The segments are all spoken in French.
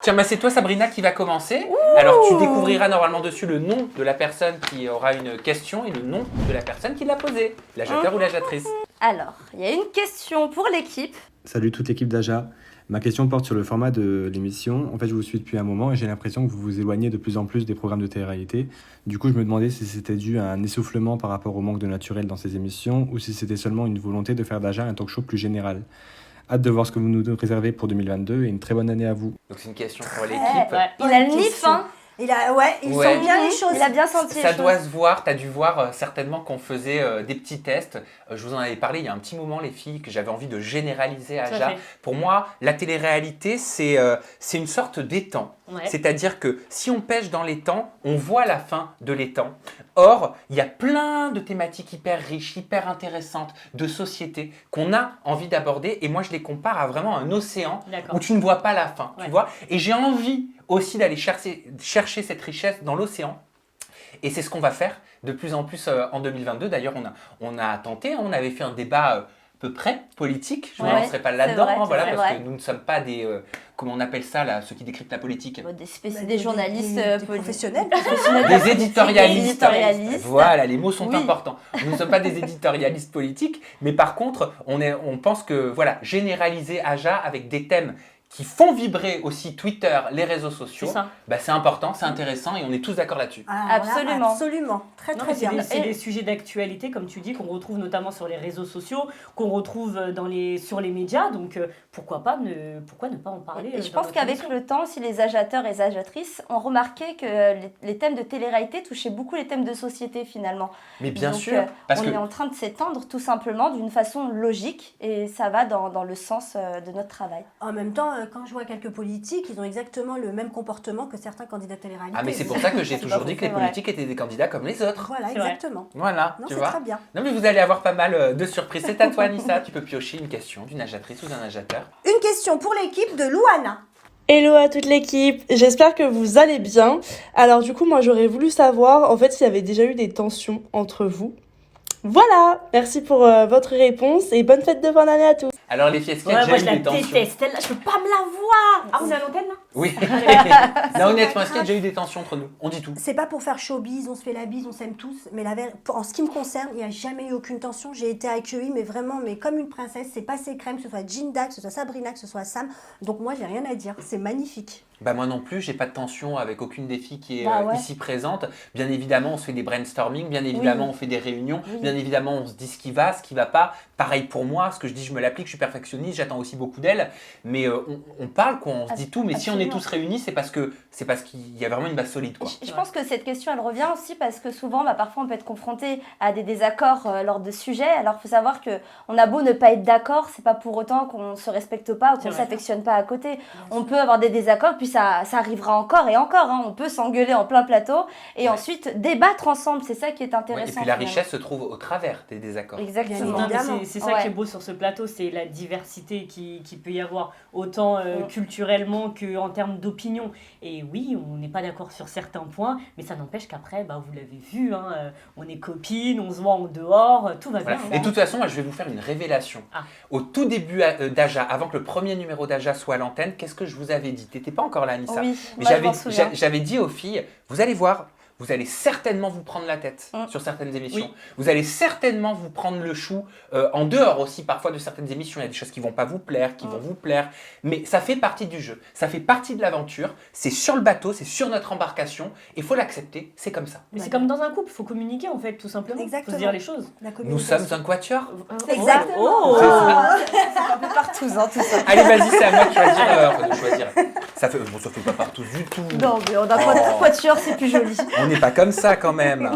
Tiens, c'est toi Sabrina qui va commencer. Alors tu découvriras normalement dessus le nom de la personne qui aura une question et le nom de la personne qui l'a posée, l'agiateur ou l'agiatrice. Alors, il y a une question pour l'équipe. Salut toute l'équipe d'Aja. Ma question porte sur le format de l'émission. En fait, je vous suis depuis un moment et j'ai l'impression que vous vous éloignez de plus en plus des programmes de télé-réalité. Du coup, je me demandais si c'était dû à un essoufflement par rapport au manque de naturel dans ces émissions ou si c'était seulement une volonté de faire d'Aja un talk-show plus général. Hâte de voir ce que vous nous réservez pour 2022 et une très bonne année à vous. Donc c'est une question pour l'équipe. Ouais. Il a le nif, hein. Il sent bien les choses. Il a bien senti les Ça choses. doit se voir, tu as dû voir certainement qu'on faisait des petits tests. Je vous en avais parlé il y a un petit moment les filles, que j'avais envie de généraliser à Aja. Pour moi, la télé-réalité, c'est une sorte d'étang. Ouais. C'est-à-dire que si on pêche dans l'étang, on voit la fin de l'étang. Or, il y a plein de thématiques hyper riches, hyper intéressantes, de société qu'on a envie d'aborder. Et moi, je les compare à vraiment un océan où tu ne vois pas la fin. Tu vois. Et j'ai envie aussi d'aller chercher cette richesse dans l'océan. Et c'est ce qu'on va faire de plus en plus en 2022. D'ailleurs, on a tenté, on avait fait un débat peu près politique. Je ne me lancerai pas là-dedans, parce que nous ne sommes pas des... comment on appelle ça, là, ceux qui décryptent la politique? Des journalistes des professionnels. Des éditorialistes. Voilà, les mots sont Oui. importants. Nous ne sommes pas des éditorialistes politiques, mais par contre, on pense que voilà, généraliser Aja avec des thèmes qui font vibrer aussi Twitter, les réseaux sociaux, c'est important, c'est intéressant et on est tous d'accord là-dessus. Absolument. Voilà, absolument. Très bien. C'est des sujets d'actualité, comme tu dis, qu'on retrouve notamment sur les réseaux sociaux, qu'on retrouve sur les médias. Donc, pourquoi ne pas en parler Et je pense qu'avec le temps, si les agiateurs et les agiatrices ont remarqué que les thèmes de télé-réalité touchaient beaucoup les thèmes de société finalement. Mais bien Donc, sûr, parce on que est en train de s'étendre tout simplement d'une façon logique et ça va dans le sens de notre travail. En même temps, quand je vois quelques politiques, ils ont exactement le même comportement que certains candidats télé-réalité. Ah mais c'est pour ça que j'ai toujours dit que les politiques étaient des candidats comme les autres. Voilà, exactement. Voilà, Non, tu c'est vois. très bien. Non mais vous allez avoir pas mal de surprises. C'est à toi Anissa, tu peux piocher une question d'une agiatrice ou d'un agiateur. Une question pour l'équipe de Louana. Hello à toute l'équipe, j'espère que vous allez bien. Alors du coup, moi j'aurais voulu savoir en fait s'il y avait déjà eu des tensions entre vous. Voilà, merci pour votre réponse et bonne fête de fin d'année à tous. Alors les filles, est-ce qu'il y a déjà eu des tensions? Moi je la déteste, celle-là, je peux pas me la voir. Ah, on est à l'antenne là? Oui. Non, honnêtement, est-ce qu'il y a déjà eu des tensions entre nous? On dit tout. C'est pas pour faire showbiz, on se fait la bise, on s'aime tous, mais en ce qui me concerne, il n'y a jamais eu aucune tension. J'ai été accueillie, mais vraiment, comme une princesse. C'est passé crème, que ce soit Jinda, que ce soit Sabrina, que ce soit Sam. Donc moi, j'ai rien à dire. C'est magnifique. Bah moi non plus, j'ai pas de tension avec aucune des filles qui est ici présente. Bien évidemment, on se fait des brainstorming, bien évidemment, on fait des réunions, bien évidemment, on se dit ce qui va pas. Pareil pour moi, ce que je dis, je me l'applique, je suis perfectionniste, j'attends aussi beaucoup d'elle. Mais on parle, quoi, on se dit tout. Mais si on est tous réunis, c'est parce qu'il y a vraiment une base solide, quoi. Je pense que cette question, elle revient aussi parce que souvent, parfois, on peut être confronté à des désaccords lors de sujets. Alors, il faut savoir qu'on a beau ne pas être d'accord, c'est pas pour autant qu'on se respecte pas ou qu'on s'affectionne pas à côté. On peut avoir des désaccords, puis ça arrivera encore et encore. On peut s'engueuler en plein plateau et ensuite débattre ensemble. C'est ça qui est intéressant. Et puis la richesse se trouve au travers des désaccords. Exactement. C'est ça qui est beau sur ce plateau, c'est la diversité qui peut y avoir, autant culturellement qu'en termes d'opinion. Et oui, on n'est pas d'accord sur certains points, mais ça n'empêche qu'après, vous l'avez vu, on est copines, on se voit en dehors, tout va bien. Et de toute façon, moi, je vais vous faire une révélation. Au tout début d'Aja, avant que le premier numéro d'Aja soit à l'antenne, qu'est-ce que je vous avais dit? T'étais pas encore là, Anissa. Oui, mais moi, j'avais dit aux filles, vous allez voir, vous allez certainement vous prendre la tête sur certaines émissions. Oui. Vous allez certainement vous prendre le chou en dehors aussi parfois de certaines émissions. Il y a des choses qui vont pas vous plaire, qui vont vous plaire. Mais ça fait partie du jeu. Ça fait partie de l'aventure. C'est sur le bateau, c'est sur notre embarcation. Et il faut l'accepter. C'est comme ça. Mais c'est comme dans un couple, il faut communiquer en fait, tout simplement. Il faut se dire les choses. Nous sommes un quatuor. Exactement. C'est un peu partout, tout ça. Allez, vas-y, c'est à moi de choisir. Ça fait pas partout du tout. Non, mais on n'a pas de quatuor, c'est plus joli. On n'est pas comme ça quand même.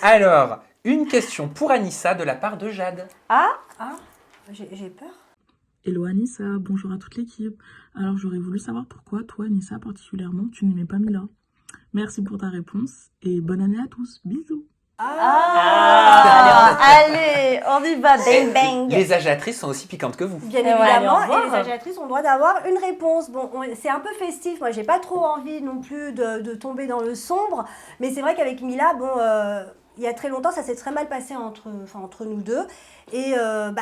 Alors, une question pour Anissa de la part de Jade. J'ai peur. Hello Anissa, bonjour à toute l'équipe. Alors j'aurais voulu savoir pourquoi toi Anissa particulièrement tu n'aimais pas Mila. Merci pour ta réponse et bonne année à tous. Bisous. Allez, on y va, bang bang. Les agiatrices sont aussi piquantes que vous. Bien évidemment, et les agiatrices ont le droit d'avoir une réponse. Bon, c'est un peu festif, moi j'ai pas trop envie non plus de tomber dans le sombre, mais c'est vrai qu'avec Mila, il y a très longtemps, ça s'est très mal passé entre nous deux. Et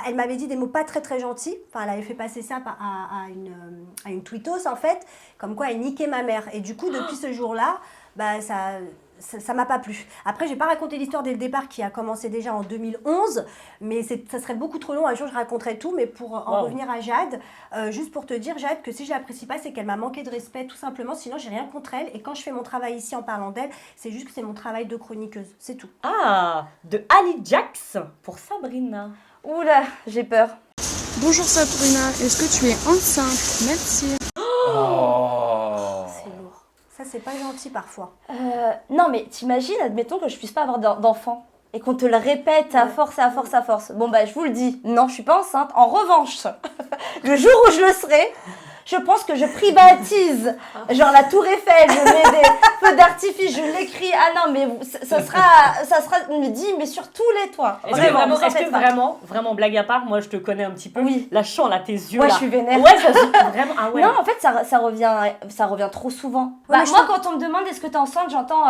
elle m'avait dit des mots pas très très gentils. Enfin, elle avait fait passer ça à une tweetos en fait, comme quoi elle niquait ma mère. Et du coup, depuis ce jour-là, ça m'a pas plu. Après, j'ai pas raconté l'histoire dès le départ qui a commencé déjà en 2011, mais ça serait beaucoup trop long. Un jour, je raconterai tout, mais pour en revenir à Jade, juste pour te dire, Jade, que si je l'apprécie pas, c'est qu'elle m'a manqué de respect, tout simplement. Sinon, j'ai rien contre elle. Et quand je fais mon travail ici en parlant d'elle, c'est juste que c'est mon travail de chroniqueuse. C'est tout. Ah, de Ali Jax pour Sabrina. Oula, j'ai peur. Bonjour Sabrina, est-ce que tu es enceinte? Merci. C'est lourd. Ça, c'est pas gentil parfois. Non, mais t'imagines, admettons que je puisse pas avoir d'enfant et qu'on te le répète à force, à force, à force. Bon, je vous le dis, non, je suis pas enceinte. En revanche, le jour où je le serai, je pense que je privatise, genre la Tour Eiffel, je mets des feux d'artifice, je l'écris. Ah non, mais ça sera dit, mais sur tous les toits. Est-ce que vraiment, blague à part, moi je te connais un petit peu. Oui. La chant là, tes yeux Ouais, là. je suis vénère. Ouais, ça se vraiment. Ah ouais. Non, en fait, ça revient trop souvent. Ouais, Moi, quand on me demande est-ce que t'es enceinte, j'entends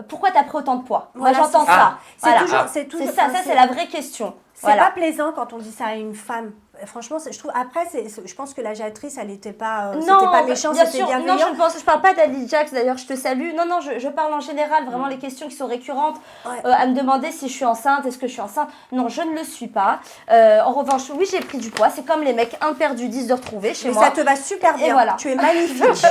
pourquoi t'as pris autant de poids. Voilà, Moi, j'entends c'est ça. C'est Voilà. toujours ça, c'est la vraie question. C'est pas plaisant quand on dit ça à une femme. Franchement, je trouve. Après, je pense que la Jatrice, elle n'était pas. C'était pas méchant, bien c'était sûr. bienveillant. Non, je parle pas d'Ali Jax. D'ailleurs, je te salue. Non, je parle en général. Vraiment, les questions qui sont récurrentes à me demander si je suis enceinte, est-ce que je suis enceinte. Non, je ne le suis pas. En revanche, oui, j'ai pris du poids. C'est comme les mecs imperdus disent de retrouver chez moi. Mais ça te va super bien. Et voilà. Tu es magnifique.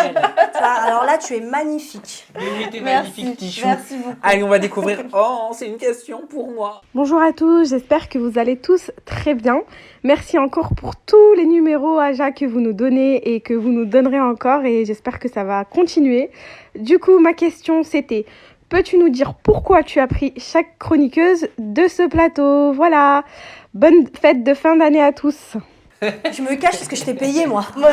Alors là, tu es magnifique. T'es magnifique, Tichou. Merci beaucoup. Allez, on va découvrir. Oh, c'est une question pour moi. Bonjour à tous, j'espère que vous allez tous très bien. Merci encore pour tous les numéros Aja que vous nous donnez et que vous nous donnerez encore et j'espère que ça va continuer. Du coup, ma question c'était, peux-tu nous dire pourquoi tu as pris chaque chroniqueuse de ce plateau? Voilà, bonne fête de fin d'année à tous. Je me cache parce que je t'ai payé, moi. Là,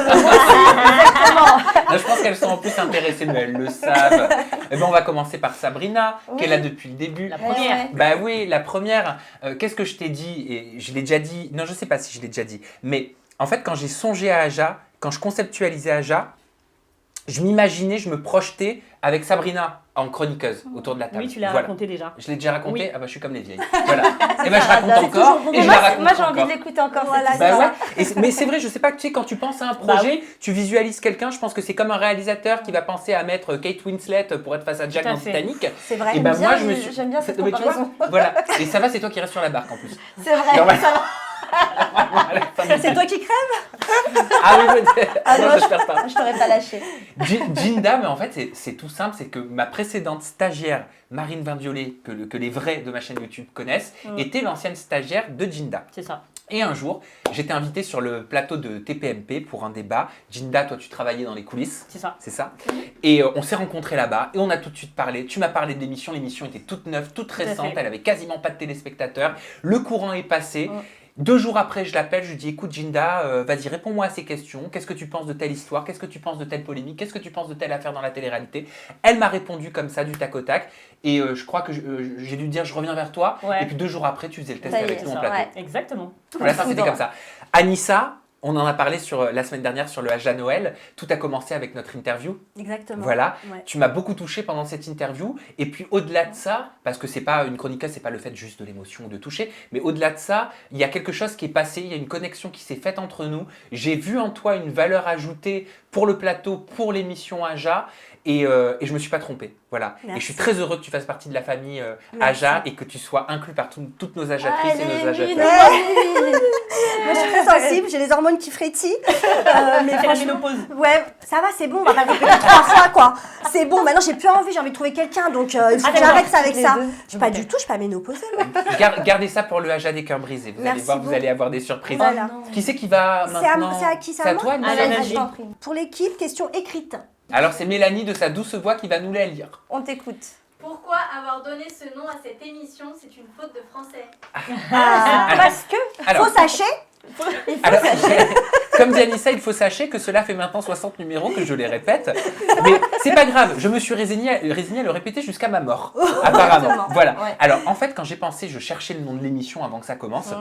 je pense qu'elles sont en plus intéressées, mais elles le savent. On va commencer par Sabrina, qui est là depuis le début. La première. Bah oui, la première. Qu'est-ce que je t'ai dit? Et je l'ai déjà dit. Non, je sais pas si je l'ai déjà dit. Mais en fait, quand j'ai songé à Aja, quand je conceptualisais Aja, je m'imaginais, je me projetais avec Sabrina en chroniqueuse autour de la table. Oui, tu l'as raconté déjà. Je l'ai déjà raconté. Oui. Ah bah je suis comme les vieilles. Voilà. Et je raconte encore. Et je la raconte Moi, j'ai envie encore. de l'écouter encore. Voilà, cette histoire. Mais c'est vrai, je sais pas, tu sais, quand tu penses à un projet, tu visualises quelqu'un, je pense que c'est comme un réalisateur qui va penser à mettre Kate Winslet pour être face à Jack dans Titanic. C'est vrai. Et ben moi, je me suis. J'aime bien cette Mais tu vois, comparaison. voilà. Et ça va, c'est toi qui restes sur la barque en plus. C'est vrai. Genre, Ça va. C'est toi qui crèves? Ah oui, peut-être. Ah Non, non, j'espère pas. je t'aurais pas lâché. Ginda, mais en fait, c'est tout simple, c'est que ma précédente stagiaire, Marine Vindiolet, que les vrais de ma chaîne YouTube connaissent, était l'ancienne stagiaire de Ginda. C'est ça. Et un jour, j'étais invité sur le plateau de TPMP pour un débat. Ginda, toi, tu travaillais dans les coulisses. C'est ça. C'est ça. Et on s'est rencontrés là-bas et on a tout de suite parlé. Tu m'as parlé de l'émission. L'émission était toute neuve, toute récente. Elle avait quasiment pas de téléspectateurs. Le courant est passé. 2 jours après, je l'appelle, je lui dis écoute Ginda, vas-y, réponds-moi à ces questions. Qu'est-ce que tu penses de telle histoire? Qu'est-ce que tu penses de telle polémique? Qu'est-ce que tu penses de telle affaire dans la télé-réalité? Elle m'a répondu comme ça, du tac au tac. Et je crois que j'ai dû dire je reviens vers toi. Ouais. Et puis 2 jours après, tu faisais le test Ça y est, avec nous ça, en plateau. ouais. Exactement. Voilà, ça c'était comme ça. Anissa, on en a parlé la semaine dernière sur le Aja Noël. Tout a commencé avec notre interview. Exactement. Voilà. Ouais. Tu m'as beaucoup touché pendant cette interview. Et puis au-delà de ça, parce que c'est pas une chroniqueuse, c'est pas le fait juste de l'émotion ou de toucher, mais au-delà de ça, il y a quelque chose qui est passé, il y a une connexion qui s'est faite entre nous. J'ai vu en toi une valeur ajoutée pour le plateau, pour l'émission Aja. Et je me suis pas trompée. Voilà. Merci. Et je suis très heureux que tu fasses partie de la famille Aja et que tu sois inclus par toutes nos ajatrices et nos ajateurs. Moi, je suis très sensible, j'ai les hormones qui frétillent. Mais C'est la franchement, ménopause. ouais, ça va, c'est bon, on va pas le répéter 3 fois, quoi. C'est bon, maintenant j'ai plus envie, j'ai envie de trouver quelqu'un, donc il faut que j'arrête ça avec ça. Je suis pas du tout, je suis pas ménopausée. moi. Gardez ça pour le Aja des cœurs brisés. Vous allez Merci voir, vous beaucoup. allez avoir des surprises. Voilà. Qui c'est qui va maintenant? C'est à qui? C'est C'est à à moi toi, Allez, Anissa. vas-y. Je t'en prie. Pour l'équipe, question écrite. Alors c'est Mélanie de sa douce voix qui va nous la lire. On t'écoute. Pourquoi avoir donné ce nom à cette émission? C'est une faute de français. Parce que Alors, Faux sachet. alors, comme dit Anissa, il faut sachez que cela fait maintenant 60 numéros que je les répète. Mais c'est pas grave, je me suis résignée à le répéter jusqu'à ma mort. Apparemment. Exactement. Voilà. Ouais. Alors en fait, quand j'ai pensé, je cherchais le nom de l'émission avant que ça commence.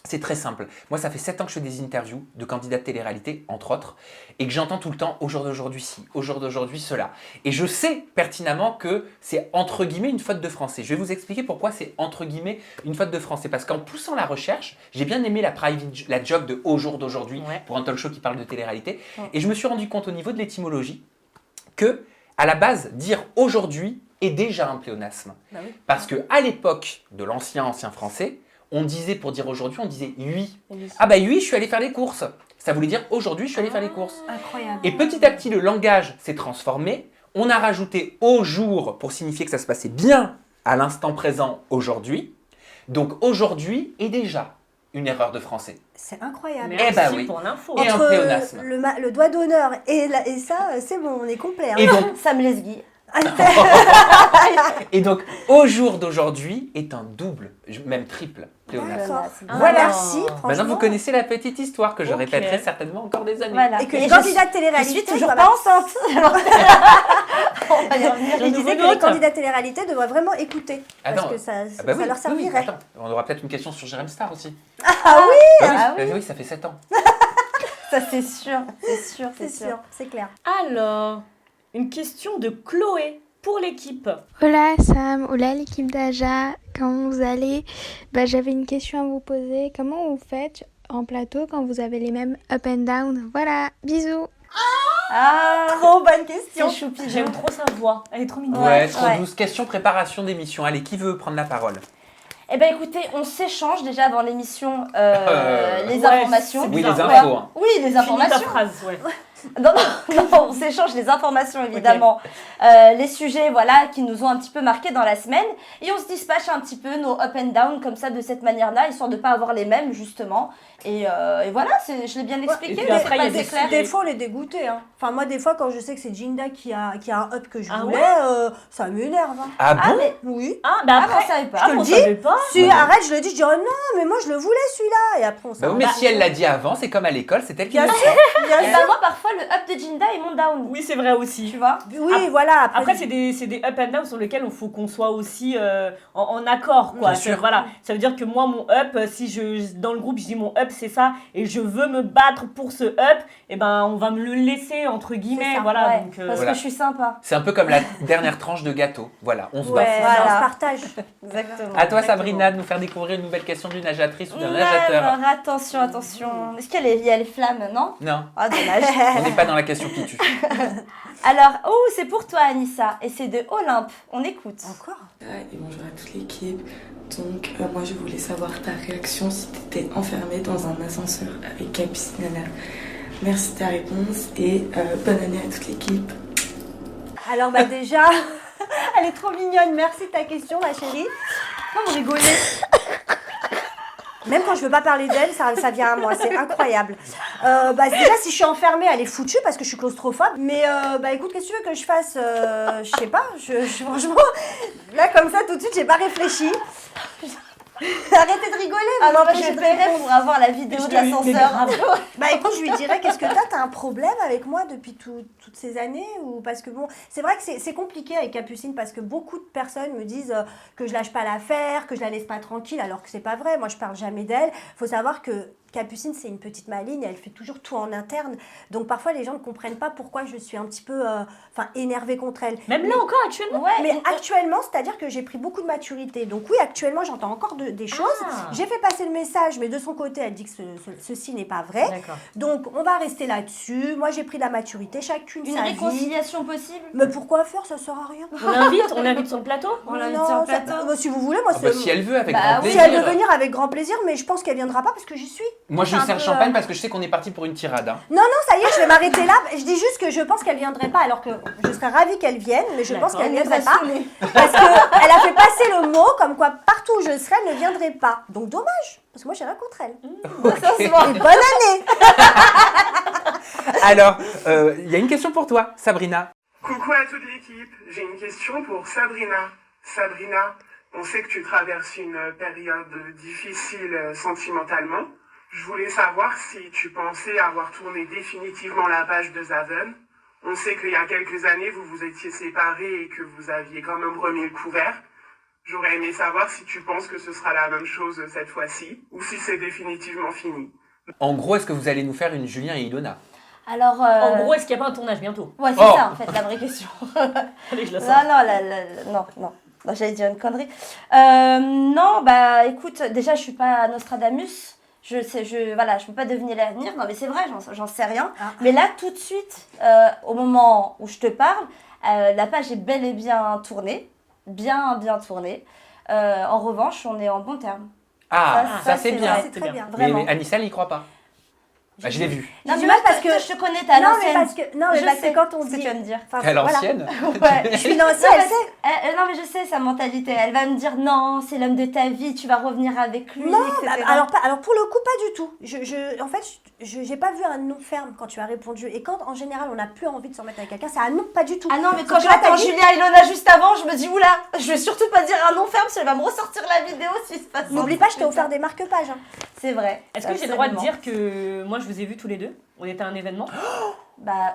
C'est très simple. Moi, ça fait 7 ans que je fais des interviews de candidats de télé-réalité, entre autres, et que j'entends tout le temps au jour d'aujourd'hui ci, au jour d'aujourd'hui cela. Et je sais pertinemment que c'est entre guillemets une faute de français. Je vais vous expliquer pourquoi c'est entre guillemets une faute de français. Parce qu'en poussant la recherche, j'ai bien aimé la job de au jour d'aujourd'hui pour un talk show qui parle de télé-réalité. Et je me suis rendu compte au niveau de l'étymologie que, à la base, dire aujourd'hui est déjà un pléonasme. Bah oui. Parce qu'à l'époque de l'ancien français, on disait, pour dire aujourd'hui, on disait oui. Ah bah oui, je suis allé faire les courses. Ça voulait dire aujourd'hui, je suis allé faire les courses. Incroyable. Et petit à petit, le langage s'est transformé. On a rajouté au jour pour signifier que ça se passait bien à l'instant présent aujourd'hui. Donc aujourd'hui est déjà une erreur de français. C'est incroyable. Merci Eh bah oui. pour l'info. Et un Entre pléonasme. le doigt d'honneur et ça, c'est bon, on est complet. Hein. Et donc, Ça me laisse guille. et donc, au jour d'aujourd'hui est un double, même triple pléonasme. D'accord. Ah, Voilà, non. merci. Maintenant, vous franchement. connaissez la petite histoire que je Ok. répéterai certainement encore des années. Voilà. Et que Et les je candidats de Je télé-réalité. suis toujours voilà. pas enceinte. Alors, on va y revenir. Il disait que les note. candidats de télé-réalité devraient vraiment écouter. Attends. Parce que ça, Ah bah ça oui, leur oui, servirait. attends, on aura peut-être une question sur Jérém Star aussi. Ah oui, Bah oui, Ah bah oui. oui, ça fait 7 ans. Ça, c'est sûr. C'est sûr, c'est sûr, c'est clair. Alors, une question de Chloé pour l'équipe. Hola Sam, hola l'équipe d'Aja, comment vous allez? J'avais une question à vous poser. Comment vous faites en plateau quand vous avez les mêmes up and down? Voilà, bisous. Ah, Trop bonne question. c'est choupi. J'aime trop sa voix. Elle est trop mignonne. Ouais, trop ouais. douce. Question préparation d'émission. Allez, qui veut prendre la parole? Eh ben écoutez, on s'échange déjà avant l'émission les Ouais, informations. c'est Oui, bizarre. les Ouais. infos. Hein. Oui, les Finis ta informations. phrase, ouais. Non, on s'échange les informations évidemment, les sujets voilà qui nous ont un petit peu marqués dans la semaine et on se dispatche un petit peu nos up and down comme ça de cette manière-là, histoire de pas avoir les mêmes justement. Et voilà, je l'ai bien expliqué. Et puis après, il y a c'est des clair. Des fois, on est dégoûté. Hein. Enfin, moi, des fois, quand je sais que c'est Jinda qui a un up que je Ah voulais, ça m'énerve. Hein. Ah bon? Ah mais Oui. Ah, bah ah, après, on savait pas. ah, te le on dis. savait pas. Si, arrête, je le dis, je dis, oh non, mais moi, je le voulais celui-là. Et après, on Bah s'en oui, mais va. si elle l'a dit avant, c'est comme à l'école, c'est elle qui Bien l'a sûr, dit. bien Et sûr. bah moi parfois le up de Jinda est mon down. Oui, c'est vrai aussi. Tu vois. Oui, voilà. Après, c'est des up and down sur lesquels il faut qu'on soit aussi en accord, quoi. Bien sûr. Voilà, ça veut dire que moi, mon up, si dans le groupe, je dis mon up, c'est ça, et je veux me battre pour ce up, et ben, on va me le laisser, entre guillemets, C'est ça, voilà. Ouais, Donc, parce Voilà. que je suis sympa. C'est un peu comme la dernière tranche de gâteau. Voilà, on se bat. Ouais, Voilà. on se partage. Exactement. À toi, Exactement. Sabrina, de nous faire découvrir une nouvelle question d'une nageatrice ou d'un nageateur. Alors, attention, attention. Est-ce qu'il y a les flammes, non? Non, Ah dommage. on n'est pas dans la question qui tue. Alors, c'est pour toi Anissa et c'est de Olympe. On écoute. Encore. Et bonjour à toute l'équipe. Donc moi je voulais savoir ta réaction si tu étais enfermée dans un ascenseur avec Capucine Nana. Merci de ta réponse et bonne année à toute l'équipe. Alors, bah déjà, elle est trop mignonne. Merci de ta question, ma chérie. Comment vous rigolez? Même quand je veux pas parler d'elle, ça vient à moi, c'est incroyable. Déjà, si je suis enfermée, elle est foutue parce que je suis claustrophobe. Mais écoute, qu'est-ce que tu veux que je fasse? Je sais pas, franchement, là comme ça, tout de suite, j'ai pas réfléchi. Arrêtez de rigoler. Ah non, vous je m'empêchez de paierai répondre. pour avoir la vidéo de l'ascenseur. Bah écoute, je lui dirais, qu'est-ce que t'as un problème avec moi depuis toutes ces années? Ou parce que bon, c'est vrai que c'est compliqué avec Capucine parce que beaucoup de personnes me disent que je lâche pas l'affaire, que je la laisse pas tranquille, alors que c'est pas vrai. Moi, je parle jamais d'elle. Faut savoir que Capucine, c'est une petite maligne, elle fait toujours tout en interne. Donc parfois, les gens ne comprennent pas pourquoi je suis un petit peu énervée contre elle. Même là encore, actuellement. Ouais, Mais actuellement, c'est-à-dire que j'ai pris beaucoup de maturité. Donc oui, actuellement, j'entends encore des choses. Ah. J'ai fait passer le message, mais de son côté, elle dit que ceci n'est pas vrai. D'accord. Donc on va rester là-dessus. Moi, j'ai pris de la maturité, chacune Une sa vie. réconciliation possible? Mais pourquoi faire? Ça sert à rien. On l'invite sur le plateau. On l'invite Non, sur le ça- plateau. si vous voulez, moi, Ah bah, si elle veut, avec Bah grand oui. si plaisir. elle veut venir avec grand plaisir, mais je pense qu'elle viendra pas parce que j'y suis. Moi, je C'est un sers peu, champagne parce que je sais qu'on est parti pour une tirade. Hein. Non, ça y est, je vais m'arrêter là. Je dis juste que je pense qu'elle viendrait pas, alors que je serais ravie qu'elle vienne, mais je pense D'accord. qu'elle Elle nous a viendrait pas. saoulés. Parce qu'elle a fait passer le mot comme quoi partout où je serais, elle ne viendrait pas. Donc dommage, parce que moi j'ai rien contre elle. Ça se voit. Et bonne année. Alors, il y a une question pour toi, Sabrina. Coucou à toute l'équipe, j'ai une question pour Sabrina. Sabrina, on sait que tu traverses une période difficile sentimentalement. Je voulais savoir si tu pensais avoir tourné définitivement la page de Zaven. On sait qu'il y a quelques années, vous vous étiez séparés et que vous aviez quand même remis le couvert. J'aurais aimé savoir si tu penses que ce sera la même chose cette fois-ci, ou si c'est définitivement fini. En gros, est-ce que vous allez nous faire une Julien et Ilona? Alors, En gros, est-ce qu'il n'y a pas un tournage bientôt? ouais, c'est ça en fait la vraie question. Allez, je la sors. Non, j'allais dire une connerie. Non, bah écoute, déjà je suis pas Nostradamus. Je peux pas deviner l'avenir. Non, mais c'est vrai, j'en sais rien. Mais là, tout de suite, au moment où je te parle, la page est bel et bien tournée, bien tournée. En revanche, on est en bon terme. Ça c'est bien. C'est très bien. Vraiment. Mais Anissa, elle n'y croit pas. Bah, je l'ai vu. Non, J'ai mais mal moi, parce que je te connais, t'as non, l'ancienne. mais parce que non, mais Je parce sais que quand on ce que dit, tu vas me dire. enfin, À voilà. l'ancienne. Ouais. Je suis une ancienne, Non, elle sait. non, mais je sais sa mentalité. Elle va me dire non, c'est l'homme de ta vie, tu vas revenir avec lui, Non, etc. alors pour le coup, pas du tout. En fait, j'ai pas vu un non ferme quand tu as répondu. Et quand, en général, on n'a plus envie de se remettre avec quelqu'un, c'est un non, pas du tout. Ah non, mais quand Parce que là, j'entends t'as dit- Julia Ilona juste avant, je me dis oula, je vais surtout pas dire un non ferme, parce qu'elle va me ressortir la vidéo s'il se passe. N'oublie pas, je t'ai offert des marque-pages. C'est vrai. Est-ce que j'ai le droit de dire que moi, je vous ai vus tous les deux? On était à un événement.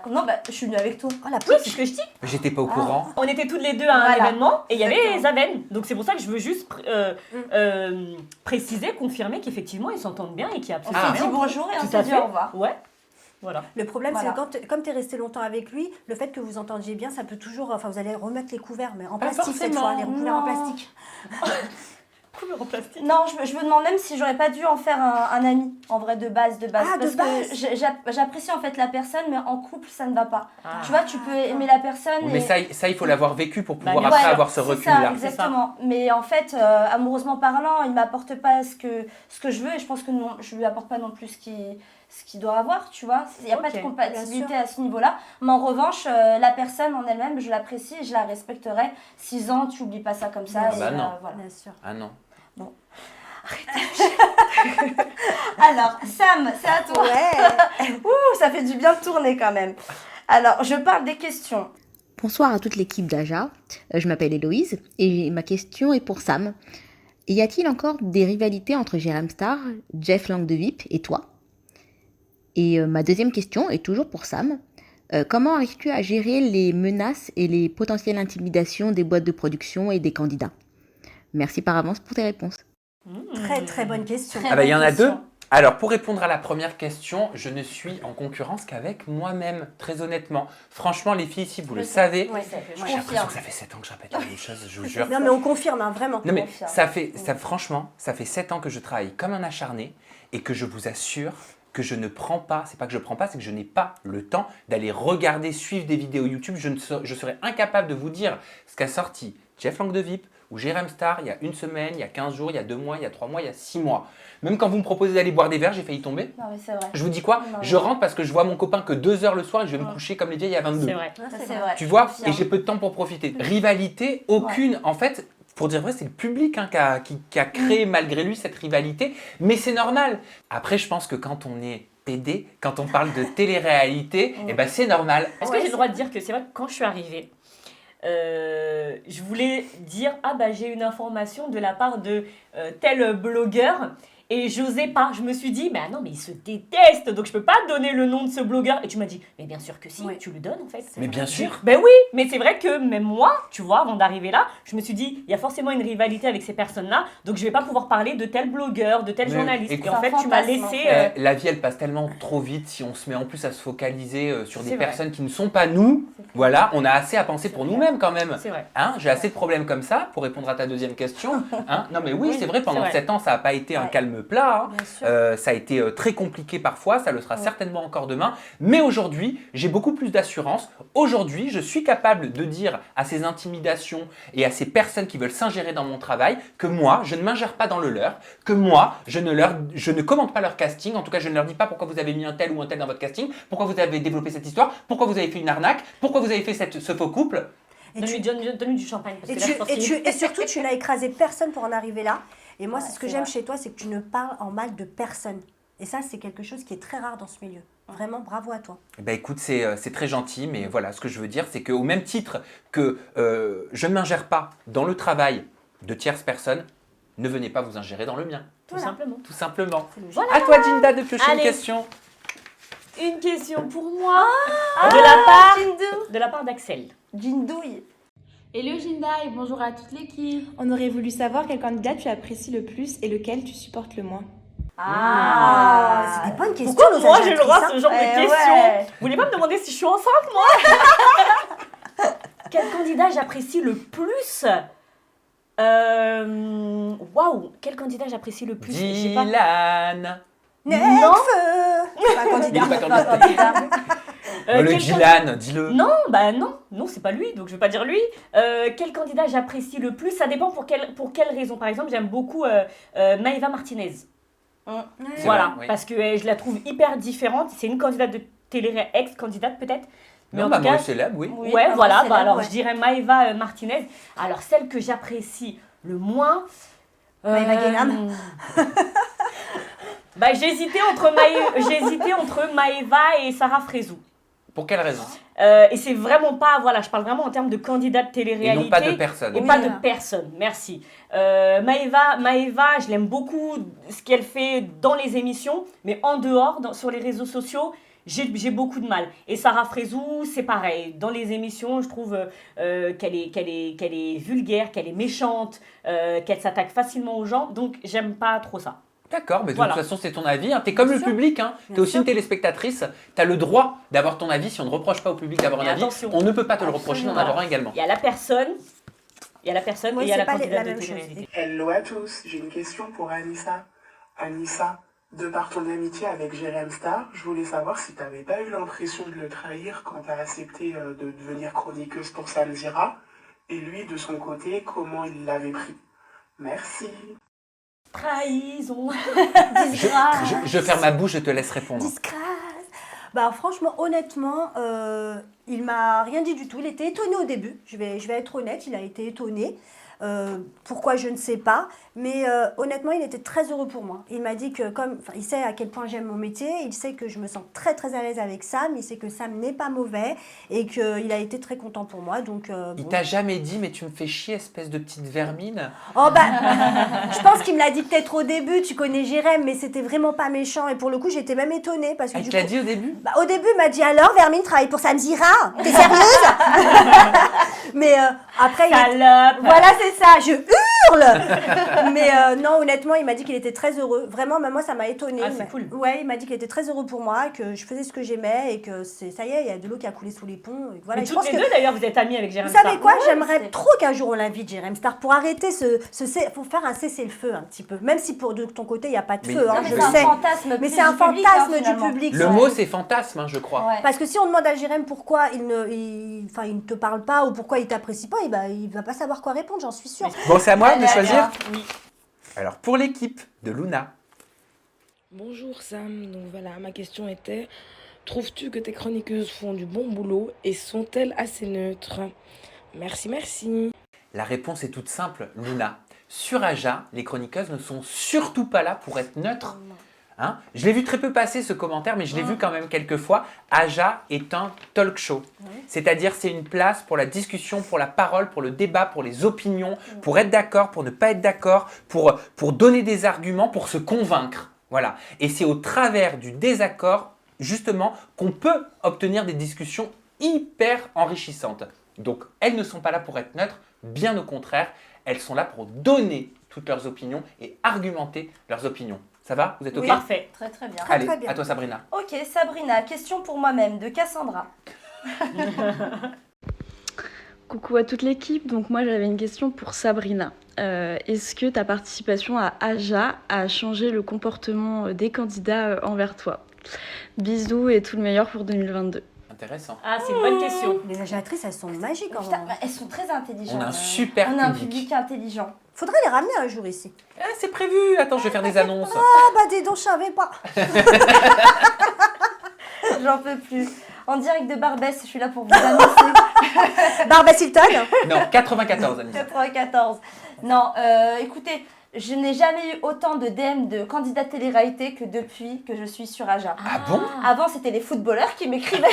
Non, je suis venue avec toi. Oh la Oui, c'est ce que je dis. J'étais pas au courant. On était toutes les deux à un Voilà. événement et il y avait Exactement. Zaven. Donc c'est pour ça que je veux juste préciser, confirmer qu'effectivement ils s'entendent bien et qu'il y a On absolument s'est dit rien. bonjour et on Tout s'est à dit fait. au revoir. Ouais. Voilà. Le problème, Voilà. c'est que comme tu es resté longtemps avec lui, le fait que vous entendiez bien, ça peut toujours. Enfin, vous allez remettre les couverts, mais en Pas plastique cette forcément, fois, les couverts en non. plastique. Couleur en plastique. Non, je me demande même si j'aurais pas dû en faire un ami, en vrai, de base. Ah, de parce base. que j'apprécie en fait la personne, mais en couple, ça ne va pas. Ah. Tu vois, tu peux aimer la personne. Mais ça, il faut l'avoir vécu pour pouvoir bien après sûr. avoir ce C'est recul-là. ça, exactement. Mais en fait, amoureusement parlant, il m'apporte pas ce que je veux et je pense que non, je lui apporte pas non plus ce qu'il doit avoir, tu vois. Il n'y a pas de Ok, compatibilité bien sûr. à ce niveau-là. Mais en revanche, la personne en elle-même, je l'apprécie et je la respecterai. 6 ans, tu oublies pas ça comme ça. Bien et, sûr. Bah non. voilà. Bien sûr. Ah non. Alors, Sam, c'est à toi. Ouais. Ouh, ça fait du bien de tourner quand même. Alors, je parle des questions. Bonsoir à toute l'équipe d'Aja, je m'appelle Héloïse et ma question est pour Sam. Y a-t-il encore des rivalités entre Jérém Star, Jeff Lang de VIP et toi? Et ma deuxième question est toujours pour Sam. Comment arrives-tu à gérer les menaces et les potentielles intimidations des boîtes de production et des candidats? Merci par avance pour tes réponses. Très très bonne question. Très Ah bah il y en a bonne deux. question. Alors pour répondre à la première question, je ne suis en concurrence qu'avec moi-même, très honnêtement. Franchement les filles ici, vous le savez. Oui, J'ai l'impression que ça fait 7 ans que je répète la même chose, je vous jure. Non mais on confirme, hein, vraiment. Non mais Confirme. franchement, ça fait 7 ans que je travaille comme un acharné et que je vous assure que je ne prends pas, c'est pas que je prends pas, c'est que je n'ai pas le temps d'aller regarder, suivre des vidéos YouTube. Je serais incapable de vous dire ce qu'a sorti Jeff Lang de VIP ou Jérém Star il y a une semaine, il y a 15 jours, il y a 2 mois, il y a 3 mois, il y a 6 mois. Même quand vous me proposez d'aller boire des verres, j'ai failli tomber. Non, mais c'est vrai. Je vous dis quoi? Non, Je rentre parce que je vois mon copain que 2 heures le soir et je vais me coucher comme les vieilles à 22. C'est vrai. Ça, c'est vrai. Tu vois? Confirme. Et j'ai peu de temps pour profiter. Rivalité, aucune. En fait, pour dire vrai, c'est le public hein, qui a créé malgré lui cette rivalité. Mais c'est normal. Après, je pense que quand on est PD, quand on parle de télé-réalité, eh ben, c'est normal. Est-ce que j'ai le droit de dire que c'est vrai que quand je suis arrivée, je voulais dire j'ai une information de la part de tel blogueur et j'osais pas. Je me suis dit non mais ils se détestent donc je peux pas donner le nom de ce blogueur et tu m'as dit mais bien sûr que si, tu le donnes en fait. Mais bien sûr. Ben oui, mais c'est vrai que même moi, tu vois, avant d'arriver là, je me suis dit il y a forcément une rivalité avec ces personnes-là donc je vais pas pouvoir parler de tel blogueur, de tel Mais journaliste. écoute, Et en fait tu m'as laissé. La vie, elle passe tellement trop vite si on se met en plus à se focaliser sur des C'est vrai. personnes qui ne sont pas nous. Voilà, on a assez à penser pour nous-mêmes quand même. C'est vrai. Hein, j'ai assez de problèmes comme ça pour répondre à ta deuxième question. Hein, non mais oui, c'est vrai, pendant c'est vrai. 7 ans, ça n'a pas été un calme plat. Hein. Bien sûr. Ça a été très compliqué parfois, ça le sera certainement encore demain. Mais aujourd'hui, j'ai beaucoup plus d'assurance. Aujourd'hui, je suis capable de dire à ces intimidations et à ces personnes qui veulent s'ingérer dans mon travail que moi, je ne m'ingère pas dans le leur, que moi, je ne commente pas leur casting. En tout cas, je ne leur dis pas pourquoi vous avez mis un tel ou un tel dans votre casting, pourquoi vous avez développé cette histoire, pourquoi vous avez fait une arnaque, pourquoi vous avez fait ce faux couple. Et Donne-lui du champagne. Parce Et, que là, je pense qu'il- et surtout, tu n'as écrasé personne pour en arriver là. Et moi, Ouais, c'est ce que c'est j'aime vrai. chez toi, c'est que tu ne parles en mal de personne. Et ça, c'est quelque chose qui est très rare dans ce milieu. Vraiment, bravo à toi. Eh ben écoute, c'est très gentil, mais voilà, ce que je veux dire, c'est qu'au même titre que je ne m'ingère pas dans le travail de tierces personnes, ne venez pas vous ingérer dans le mien. Tout simplement. Tout simplement. Voilà. À toi, Jinda, de piocher une Allez. question. Une question pour moi de la part d'Axel. Jindouille. Hello Ginda et bonjour à toute l'équipe. On aurait voulu savoir quel candidat tu apprécies le plus et lequel tu supportes le moins. C'est des bonnes questions. Pourquoi moi j'ai le droit à Ajatrice, ce genre de questions Vous voulez pas me demander si je suis enceinte, moi Quel candidat j'apprécie le plus Waouh, quel candidat j'apprécie le plus Je sais pas. Dylan. Non. C'est pas un candidat. Il est pas candidat. Le quel Dylan, dis-le. Non, non, c'est pas lui, donc je vais pas dire lui. Quel candidat j'apprécie le plus Ça dépend pour quelle raison. Par exemple, j'aime beaucoup Maëva Martinez. Voilà, vrai, oui. parce que je la trouve hyper différente. C'est une candidate de télé, ex-candidate peut-être. Mais Non, en bah, tout moi, cas, célèbre, oui. Ouais, voilà, célèbre, alors ouais. je dirais Maëva Martinez. Alors celle que j'apprécie le moins. Maëva Guénam. J'hésitais entre Maëva et Sarah Frézou. Pour quelle raison? Et c'est vraiment pas, voilà, je parle vraiment en termes de candidat de télé-réalité. Et non pas de personne. Et pas de personne, merci. Maëva, je l'aime beaucoup, ce qu'elle fait dans les émissions, mais en dehors, sur les réseaux sociaux, j'ai beaucoup de mal. Et Sarah Frézou, c'est pareil. Dans les émissions, je trouve qu'elle est vulgaire, qu'elle est méchante, qu'elle s'attaque facilement aux gens, donc j'aime pas trop ça. D'accord, mais Voilà. de toute façon, c'est ton avis. Hein. Tu es comme le public. Hein. Tu es aussi une téléspectatrice. Tu as le droit d'avoir ton avis. Si on ne reproche pas au public d'avoir un Mais avis, attention. on ne peut pas te le reprocher d'en avoir un également. Il y a la personne, et il y a la pas candidate la de même chose. télé-réalité. Hello à tous, j'ai une question pour Anissa. Anissa, de par ton amitié avec Jérém Star, je voulais savoir si tu n'avais pas eu l'impression de le trahir quand tu as accepté de devenir chroniqueuse pour Samzira, et lui, de son côté, comment il l'avait pris. Merci. Trahison. Je ferme ma bouche, je te laisse répondre. Disgrâce. Bah franchement, honnêtement, il m'a rien dit du tout. Il était étonné au début. Je vais être honnête, il a été étonné. Pourquoi je ne sais pas, mais honnêtement il était très heureux pour moi. Il m'a dit que il sait à quel point j'aime mon métier, il sait que je me sens très très à l'aise avec Sam, il sait que Sam n'est pas mauvais et qu'il a été très content pour moi. Donc Il t'a jamais dit mais tu me fais chier espèce de petite vermine? Oh bah, je pense qu'il me l'a dit peut-être au début, tu connais Jérém, mais c'était vraiment pas méchant et pour le coup j'étais même étonnée parce que Il te l'a dit au début? Bah, au début il m'a dit alors Vermine travaille pour Samzira, t'es sérieuse? Mais après voilà c'est ça, je hurle. Mais non honnêtement il m'a dit qu'il était très heureux, vraiment même moi ça m'a étonnée. Ah, c'est cool. Ouais, il m'a dit qu'il était très heureux pour moi, que je faisais ce que j'aient et que ça y est, il y a de l'eau qui a coulé sous les ponts. Et voilà. Mais Et je toutes pense les que deux d'ailleurs vous êtes amies avec Jérém vous savez Star. quoi, Ouais, j'aimerais trop qu'un jour on l'invite Jérém Star pour arrêter faut faire un cessez-le-feu un petit peu, même si de ton côté il n'y a pas de Mais- feu, Non, hein, mais je c'est le un sais. fantasme Mais plus c'est un du public, fantasme hein, du finalement. public. Le mot c'est fantasme, hein, je crois. Ouais. Parce que si on demande à Jérém pourquoi il ne te parle pas ou pourquoi il t'apprécie pas, il va pas savoir quoi répondre, j'en suis sûre. Bon, c'est à moi de Allez, choisir. Oui. Alors pour l'équipe de Luna, Bonjour Sam, donc voilà, ma question était, trouves-tu que tes chroniqueuses font du bon boulot et sont-elles assez neutres? Merci. la réponse est toute simple, Luna. Sur Aja, les chroniqueuses ne sont surtout pas là pour être neutres. Hein, je l'ai vu très peu passer ce commentaire, mais je l'ai vu quand même quelques fois. Aja est un talk show. C'est-à-dire c'est une place pour la discussion, pour la parole, pour le débat, pour les opinions, pour être d'accord, pour ne pas être d'accord, pour donner des arguments, pour se convaincre. Voilà. Et c'est au travers du désaccord, justement, qu'on peut obtenir des discussions hyper enrichissantes. Donc, elles ne sont pas là pour être neutres, bien au contraire, elles sont là pour donner toutes leurs opinions et argumenter leurs opinions. Ça va? Vous êtes OK? Oui, parfait. Très très bien. Allez, très bien. à toi Sabrina. Ok, Sabrina, question pour moi-même de Cassandra. Coucou à toute l'équipe, donc moi j'avais une question pour Sabrina. Est-ce que ta participation à Aja a changé le comportement des candidats envers toi? Bisous et tout le meilleur pour 2022. Intéressant. Ah, c'est une bonne question. Les agiatrices, elles sont magiques. Putain, elles sont très intelligentes. On a un super On a un public. public intelligent. Faudrait les ramener un jour ici. Ah, c'est prévu. Attends, je vais faire des annonces. Ah bah dis donc, je savais pas. J'en peux plus. En direct de Barbès, je suis là pour vous annoncer. Barbès Hilton. Non, 94, Anissa. 94. Non, écoutez, je n'ai jamais eu autant de DM de candidats télé-réalité que depuis que je suis sur Aja. Ah bon? Avant, c'était les footballeurs qui m'écrivaient.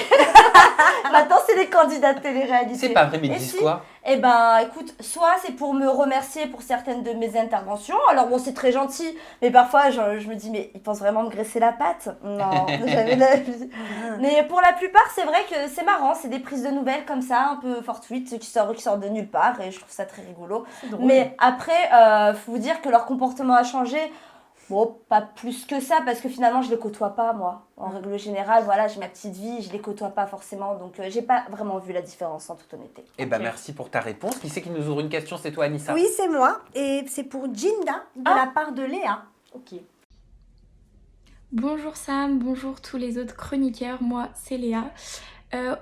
Maintenant, c'est les candidats de télé-réalité. C'est pas vrai, mais ils Et disent si, quoi? Eh ben, écoute, soit c'est pour me remercier pour certaines de mes interventions. Alors bon, c'est très gentil, mais parfois je me dis, mais ils pensent vraiment me graisser la patte? Non, jamais de la vie. Mais pour la plupart, c'est vrai que c'est marrant. C'est des prises de nouvelles comme ça, un peu fortuites, qui sortent de nulle part, et je trouve ça très rigolo. drôle. Mais après, faut vous dire que leur comportement a changé. Bon, pas plus que ça, parce que finalement, je les côtoie pas, moi. En règle générale, voilà, j'ai ma petite vie, je les côtoie pas forcément, donc j'ai pas vraiment vu la différence, en toute honnêteté. Eh ben, merci pour ta réponse. Qui c'est qui nous ouvre une question? C'est toi, Anissa. Oui, c'est moi. Et c'est pour Jinda, de la part de Léa. Ok. Bonjour Sam, bonjour tous les autres chroniqueurs, moi c'est Léa.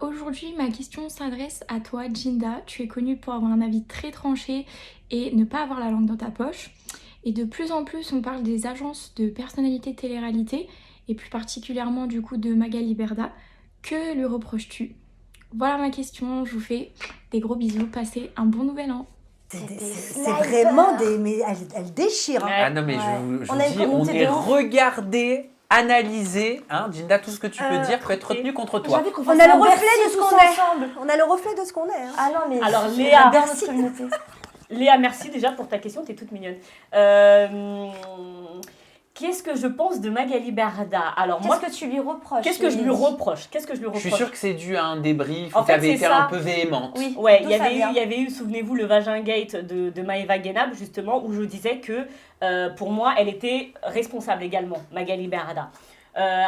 Aujourd'hui ma question s'adresse à toi Jinda, tu es connue pour avoir un avis très tranché et ne pas avoir la langue dans ta poche. Et de plus en plus on parle des agences de personnalité télé-réalité et plus particulièrement du coup de Magali Berda. Que lui reproches-tu? Voilà ma question, je vous fais des gros bisous, passez un bon nouvel an. C'est vraiment des... Mais elle déchire. Hein. Ah non, mais je On vous a une dis, on communauté est de ouf. regardé, analysé. Hein, Jinda, tout ce que tu peux dire peut être retenu contre toi. J'ai envie qu'on On fasse a le un reflet Bercy de ce tous qu'on est. ensemble. On a le reflet de ce qu'on est. Hein. Ah non, mais Alors, je Léa, adore notre communauté. Léa, merci déjà pour ta question, t'es toute mignonne. Qu'est-ce que je pense de Magali Berda? Alors moi, Qu'est-ce que tu lui reproches? qu'est-ce que je lui reproche? Qu'est-ce que je lui Je reproche? suis sûre que c'est dû à un débrief En où tu fait, avais c'est été ça. un peu véhémente. Oui. Ouais, D'où il ça y vient avait eu, souvenez-vous, le Vagin Gate de Maëva Guénab, justement, où je disais que pour moi, elle était responsable également, Magali Berda.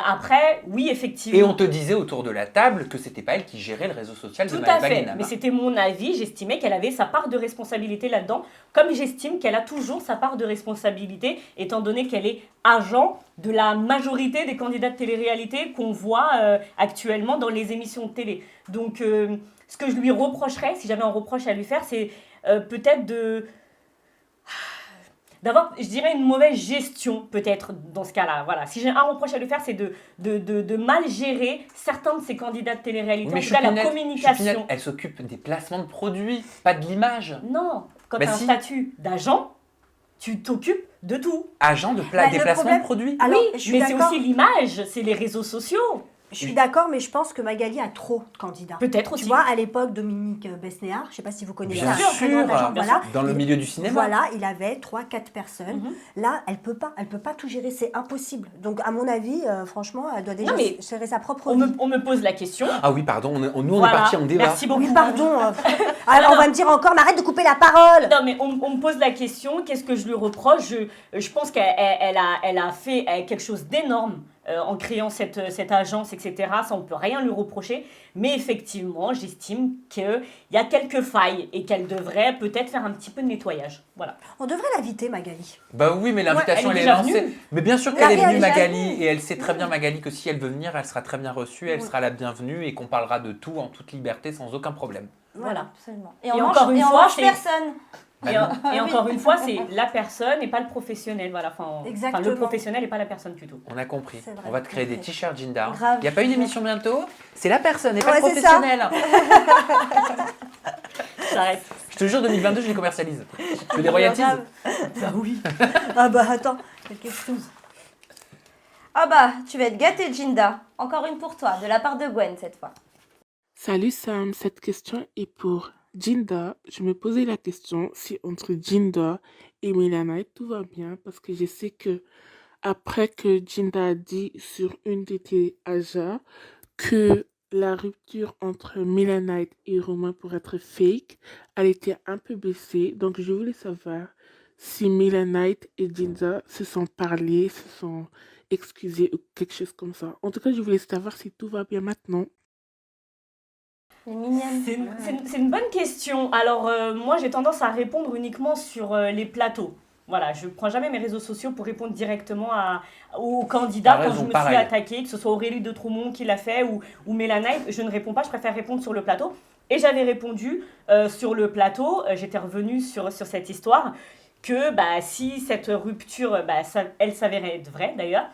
Après, oui, effectivement. Et on te disait autour de la table que c'était pas elle qui gérait le réseau social de Tout à Maëva fait, Guénab. mais c'était mon avis, j'estimais qu'elle avait sa part de responsabilité là-dedans, comme j'estime qu'elle a toujours sa part de responsabilité, étant donné qu'elle est agent de la majorité des candidats de télé-réalité qu'on voit actuellement dans les émissions de télé. Donc, ce que je lui reprocherais, si j'avais un reproche à lui faire, c'est peut-être d'avoir, je dirais, une mauvaise gestion, peut-être, dans ce cas-là. Voilà. Si j'ai un reproche à lui faire, c'est de mal gérer certains de ces candidats de télé-réalité. Mais En tout cas, la Choupinette, communication. elle s'occupe des placements de produits, pas de l'image. Non, quand Bah tu as si. un statut d'agent, tu t'occupes de tout. Agent de le déplacement problème- de produits. Alors, oui, je suis mais c'est d'accord. aussi l'image, c'est les réseaux sociaux. Je suis d'accord, mais je pense que Magali a trop de candidats. Peut-être aussi. Tu vois, à l'époque, Dominique Besnéard, je ne sais pas si vous connaissez Bien un sûr, très grand agent, bien voilà. dans le milieu du cinéma. Voilà, il avait 3-4 personnes. Là, elle peut pas tout gérer, c'est impossible. Donc, à mon avis, franchement, elle doit déjà Non, mais gérer sa propre On vie. me pose la question. Ah oui, pardon, nous on Voilà. est parti en débat. Merci beaucoup. Oui, pardon. Alors, on va me dire encore, mais arrête de couper la parole. Non, mais on me pose la question, qu'est-ce que je lui reproche? Je pense qu'elle a fait quelque chose d'énorme en créant cette agence, etc. Ça, on ne peut rien lui reprocher. Mais effectivement, j'estime qu'il y a quelques failles et qu'elle devrait peut-être faire un petit peu de nettoyage. Voilà. On devrait l'inviter, Magali. Bah oui, mais l'invitation elle est elle est déjà lancée. venue. Mais bien sûr La qu'elle est réelle venue, est déjà Magali, venue. et elle sait très bien, Magali, que si elle veut venir, elle sera très bien reçue, elle sera la bienvenue et qu'on parlera de tout en toute liberté sans aucun problème. Voilà. Absolument. Et encore une fois, c'est- personne. Et encore une fois, c'est la personne et pas le professionnel. Voilà. Enfin, Exactement. le professionnel et pas la personne plutôt. On a compris. C'est vrai, On va te créer des compris. t-shirts Jinda. Grave. Il n'y a pas une émission bientôt? C'est la personne et pas Ouais, le c'est ça. professionnel. Ça reste. Je te jure, 2022, je les commercialise. Tu veux des royalties? Bah oui. Ah bah attends, quelque chose. Ah bah, tu vas être gâtée, Jinda. Encore une pour toi, de la part de Gwen cette fois. Salut Sam, cette question est pour Jinda. Je me posais la question si entre Jinda et Milana tout va bien parce que je sais que après que Jinda a dit sur une de tes Aja que la rupture entre Milana et Romain pour être fake, elle était un peu blessée. Donc je voulais savoir si Milana et Jinda se sont parlé, se sont excusés ou quelque chose comme ça. En tout cas, je voulais savoir si tout va bien maintenant. Elle est mignonne. C'est une bonne question. Alors, moi, j'ai tendance à répondre uniquement sur les plateaux. Voilà, je ne prends jamais mes réseaux sociaux pour répondre directement aux candidats T'as quand raison, je me pareil. suis attaquée, que ce soit Aurélie de Troumont qui l'a fait ou Mélanie. Je ne réponds pas, je préfère répondre sur le plateau. Et j'avais répondu sur le plateau, j'étais revenue sur cette histoire, que si cette rupture, elle s'avérait être vraie d'ailleurs,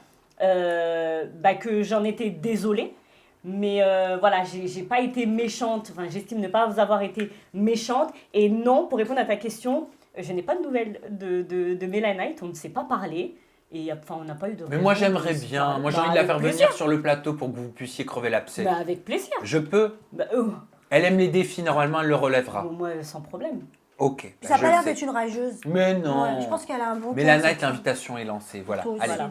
que j'en étais désolée. Mais voilà, j'ai pas été méchante, enfin j'estime ne pas avoir été méchante. Et non, pour répondre à ta question, je n'ai pas de nouvelles de Mélanie, on ne s'est pas parlé. Et enfin, on n'a pas eu de. Mais moi, réponse, j'aimerais c'est bien. pas- Moi, j'ai envie de la avec faire plaisir. venir sur le plateau pour que vous puissiez crever l'abcès. Avec plaisir. Je peux. Elle aime les défis, normalement, elle le relèvera. Bon, moi, sans problème. Ok. Puis bah, ça n'a je pas le l'air sais. d'être une rageuse. Mais non. Ouais, je pense qu'elle a un bon Mais cœur, la cette night, fille. l'invitation est lancée. Voilà. Toi aussi, Allez. donc,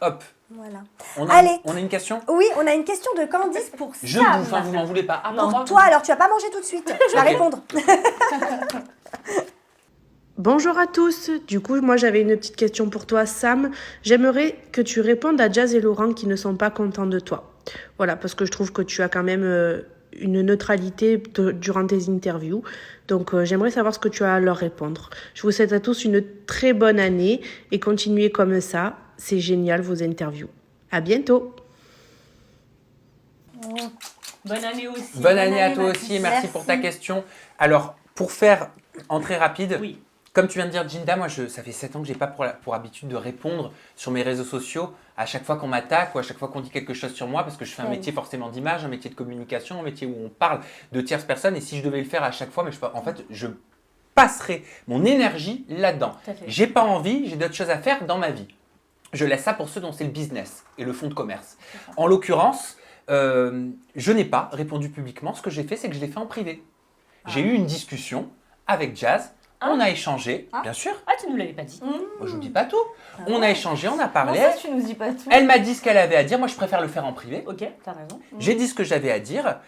Hop. Voilà. On Allez. a une question? Oui, on a une question de Candice pour Je Sam. bouffe, hein, vous m'en voulez pas. Ah, Pour pardon. toi, alors tu vas pas manger tout de suite. Tu vas Ok. répondre. Bonjour à tous, du coup moi j'avais une petite question pour toi Sam. J'aimerais que tu répondes à Jazz et Laurent qui ne sont pas contents de toi. Voilà, parce que je trouve que tu as quand même une neutralité durant tes interviews. Donc j'aimerais savoir ce que tu as à leur répondre. Je vous souhaite à tous une très bonne année et continuez comme ça. C'est génial vos interviews. À bientôt. Bonne année aussi. Bonne année à toi aussi et merci pour ta question. Alors, pour faire en très rapide, comme tu viens de dire, Jinda, moi, ça fait 7 ans que je n'ai pas pour habitude de répondre sur mes réseaux sociaux à chaque fois qu'on m'attaque ou à chaque fois qu'on dit quelque chose sur moi parce que je fais un métier forcément d'image, un métier de communication, un métier où on parle de tierces personnes et si je devais le faire à chaque fois, mais en fait, je passerais mon énergie là-dedans. J'ai pas envie, j'ai d'autres choses à faire dans ma vie. Je laisse ça pour ceux dont c'est le business et le fonds de commerce. En l'occurrence, je n'ai pas répondu publiquement. Ce que j'ai fait, c'est que je l'ai fait en privé. J'ai eu une discussion avec Jazz. On a échangé, bien sûr. Ah, tu nous l'avais pas dit. Moi, je vous dis pas tout. On a échangé, on a parlé. Non, ça, tu nous dis pas tout. Elle m'a dit ce qu'elle avait à dire. Moi, je préfère le faire en privé. Ok, t'as raison. J'ai dit ce que j'avais à dire.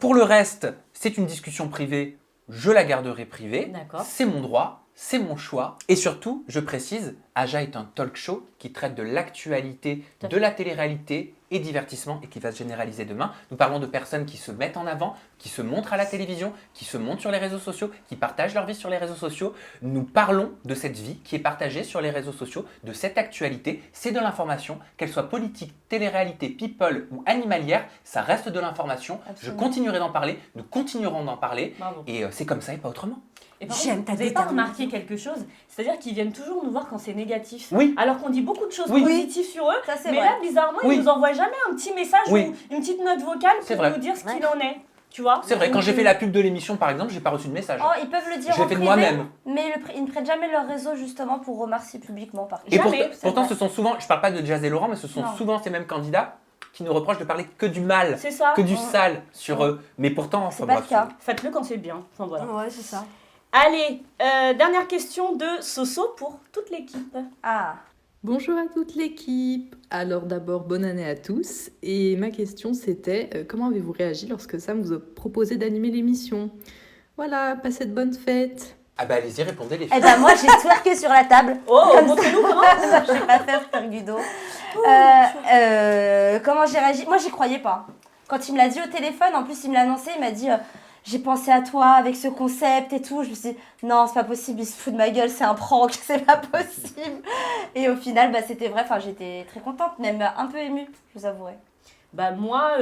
Pour le reste, c'est une discussion privée. Je la garderai privée. D'accord. C'est mon droit, c'est mon choix. Et surtout, je précise, Aja est un talk show qui traite de l'actualité, de la télé-réalité et divertissement et qui va se généraliser demain. Nous parlons de personnes qui se mettent en avant, qui se montrent à la télévision, qui se montrent sur les réseaux sociaux, qui partagent leur vie sur les réseaux sociaux. Nous parlons de cette vie qui est partagée sur les réseaux sociaux, de cette actualité. C'est de l'information, qu'elle soit politique, télé-réalité, people ou animalière, ça reste de l'information. Je continuerai d'en parler, nous continuerons d'en parler. Bravo. Et c'est comme ça et pas autrement. Et par contre, vous n'avez pas remarqué quelque chose? C'est-à-dire qu'ils viennent toujours nous voir quand c'est négatif. Oui. Alors qu'on dit beaucoup de choses Oui. positives sur eux. Ça, c'est mais vrai. là, bizarrement, Oui. ils nous envoient jamais un petit message Oui. ou une petite note vocale C'est pour vrai. nous dire ce qu'il en est. Tu vois? C'est vrai, quand j'ai fait la pub de l'émission par exemple, j'ai pas reçu de message. Oh, ils peuvent le dire Je l'ai en fait de privé, moi-même. mais ils ne prennent jamais leur réseau justement pour remercier publiquement par contre. Et Jamais, c'est pourtant, vrai. ce sont souvent, je parle pas de Jazz et Laurent, mais ce sont Non. souvent ces mêmes candidats qui nous reprochent de parler que du mal, C'est ça. que du Ouais. sale sur eux. Mais pourtant, enfin, pas bref, le cas. Faites-le quand c'est bien. Enfin, voilà. Ouais, c'est ça. Allez, dernière question de Soso pour toute l'équipe. Ah. Bonjour à toute l'équipe. Alors d'abord, bonne année à tous. Et ma question c'était, comment avez-vous réagi lorsque Sam vous a proposé d'animer l'émission? Voilà, passez de bonnes fêtes. Ah bah allez-y, répondez les filles. Eh ben moi j'ai twerké sur la table. Oh, Comme montrez-nous ça. comment. Je sais pas faire Fergudo. Comment j'ai réagi? Moi j'y croyais pas. Quand il me l'a dit au téléphone, en plus il me l'a annoncé, il m'a dit j'ai pensé à toi avec ce concept et tout. Je me suis dit non c'est pas possible, il se fout de ma gueule, c'est un prank, c'est pas possible. Et au final bah, c'était vrai, enfin, j'étais très contente, même un peu émue, je vous avouerai. Bah moi,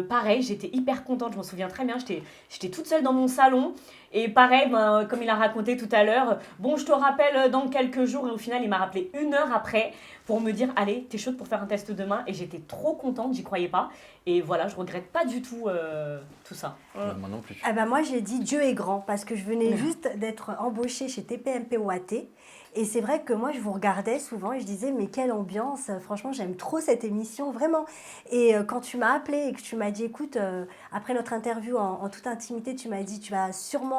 pareil, j'étais hyper contente, je m'en souviens très bien, j'étais toute seule dans mon salon. Et pareil, ben, comme il a raconté tout à l'heure, bon je te rappelle dans quelques jours et au final il m'a rappelé 1 heure après pour me dire allez t'es chaude pour faire un test demain et j'étais trop contente, j'y croyais pas. Et voilà, je regrette pas du tout tout ça. Moi non plus. Ah bah moi j'ai dit Dieu est grand parce que je venais juste d'être embauchée chez TPMP OAT et c'est vrai que moi je vous regardais souvent et je disais mais quelle ambiance, franchement j'aime trop cette émission vraiment. Et quand tu m'as appelée et que tu m'as dit écoute après notre interview en toute intimité tu m'as dit tu vas sûrement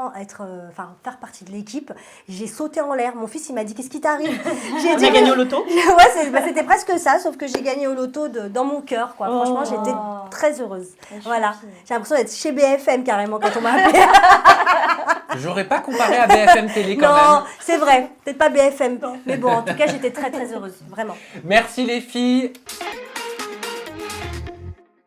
faire partie de l'équipe, j'ai sauté en l'air, mon fils il m'a dit qu'est-ce qui t'arrive? J'ai dit gagné au loto. Ouais c'était presque ça sauf que j'ai gagné au loto dans mon cœur quoi. Franchement j'étais très heureuse. Voilà, j'ai l'impression d'être chez BFM carrément quand on m'a appelé. J'aurais pas comparé à BFM Télé quand même. Non, c'est vrai, peut-être pas BFM. Mais bon, en tout cas, j'étais très très heureuse, vraiment. Merci les filles.